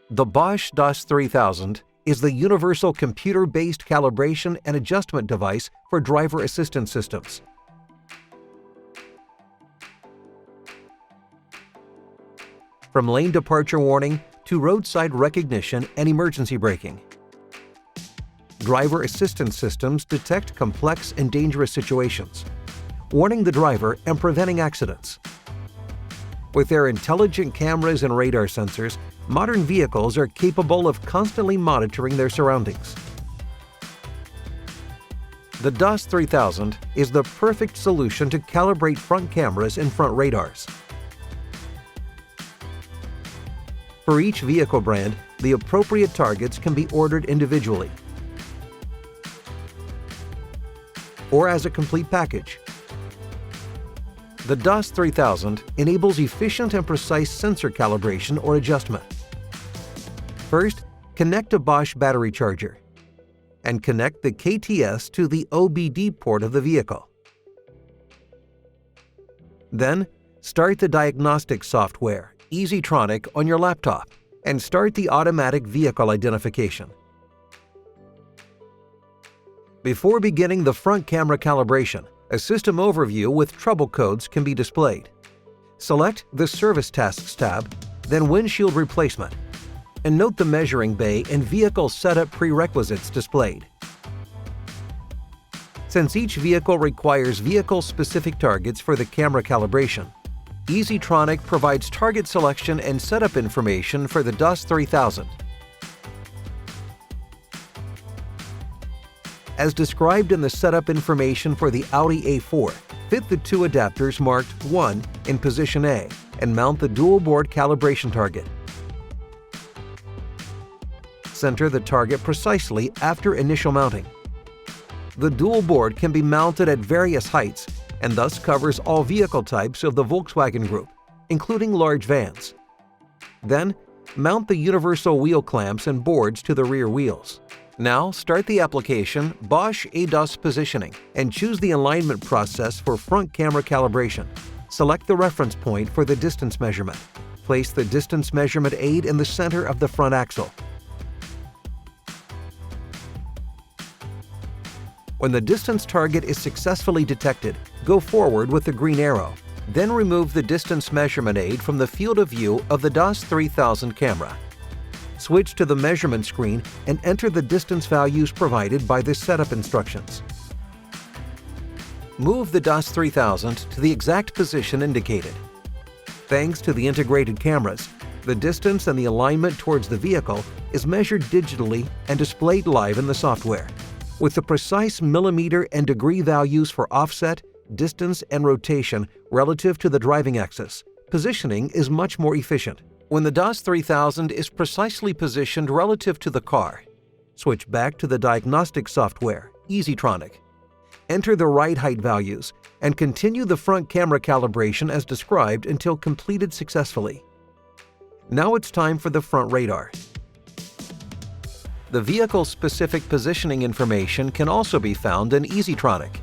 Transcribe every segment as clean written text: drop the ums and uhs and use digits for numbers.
The Bosch DAS 3000 is the universal computer-based calibration and adjustment device for driver assistance systems. From lane departure warning to roadside recognition and emergency braking, driver assistance systems detect complex and dangerous situations, warning the driver and preventing accidents. With their intelligent cameras and radar sensors, modern vehicles are capable of constantly monitoring their surroundings. The DAS 3000 is the perfect solution to calibrate front cameras and front radars. For each vehicle brand, the appropriate targets can be ordered individually or as a complete package. The DAS 3000 enables efficient and precise sensor calibration or adjustment. First, connect a Bosch battery charger and connect the KTS to the OBD port of the vehicle. Then, start the diagnostic software, EasyTronic, on your laptop and start the automatic vehicle identification. Before beginning the front camera calibration, a system overview with trouble codes can be displayed. Select the Service Tasks tab, then Windshield Replacement, and note the measuring bay and vehicle setup prerequisites displayed. Since each vehicle requires vehicle-specific targets for the camera calibration, EasyTronic provides target selection and setup information for the DAS 3000. As described in the setup information for the Audi A4, fit the two adapters marked 1 in position A and mount the dual-board calibration target. Center the target precisely after initial mounting. The dual board can be mounted at various heights and thus covers all vehicle types of the Volkswagen Group, including large vans. Then, mount the universal wheel clamps and boards to the rear wheels. Now, start the application Bosch ADAS positioning and choose the alignment process for front camera calibration. Select the reference point for the distance measurement. Place the distance measurement aid in the center of the front axle. When the distance target is successfully detected, go forward with the green arrow. Then remove the distance measurement aid from the field of view of the DAS 3000 camera. Switch to the measurement screen and enter the distance values provided by the setup instructions. Move the DAS 3000 to the exact position indicated. Thanks to the integrated cameras, the distance and the alignment towards the vehicle is measured digitally and displayed live in the software. With the precise millimeter and degree values for offset, distance, and rotation relative to the driving axis, positioning is much more efficient. When the DAS 3000 is precisely positioned relative to the car, switch back to the diagnostic software, EasyTronic. Enter the ride height values and continue the front camera calibration as described until completed successfully. Now it's time for the front radar. The vehicle-specific positioning information can also be found in EasyTronic.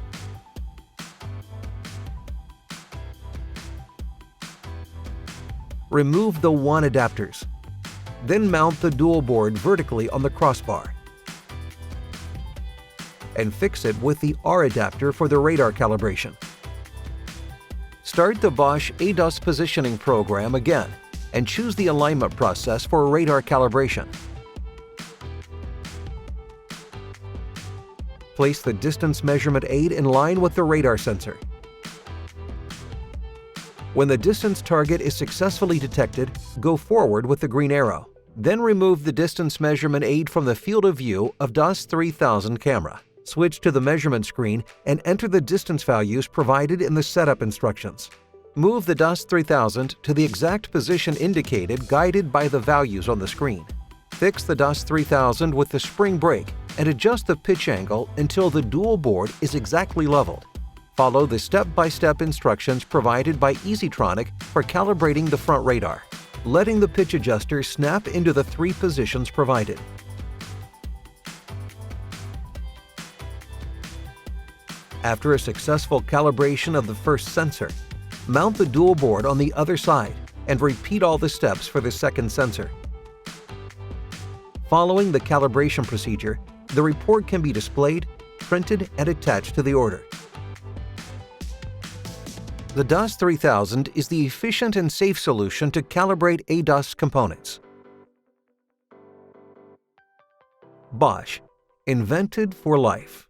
Remove the 1 adapters. Then mount the dual board vertically on the crossbar and fix it with the R adapter for the radar calibration. Start the Bosch ADAS positioning program again and choose the alignment process for radar calibration. Place the distance measurement aid in line with the radar sensor. When the distance target is successfully detected, go forward with the green arrow. Then remove the distance measurement aid from the field of view of DAS 3000 camera. Switch to the measurement screen and enter the distance values provided in the setup instructions. Move the DAS 3000 to the exact position indicated, guided by the values on the screen. Fix the DAS 3000 with the spring brake and adjust the pitch angle until the dual board is exactly leveled. Follow the step-by-step instructions provided by EasyTronic for calibrating the front radar, letting the pitch adjuster snap into the 3 positions provided. After a successful calibration of the first sensor, mount the dual board on the other side and repeat all the steps for the second sensor. Following the calibration procedure, the report can be displayed, printed, and attached to the order. The DAS 3000 is the efficient and safe solution to calibrate ADAS components. Bosch, invented for life.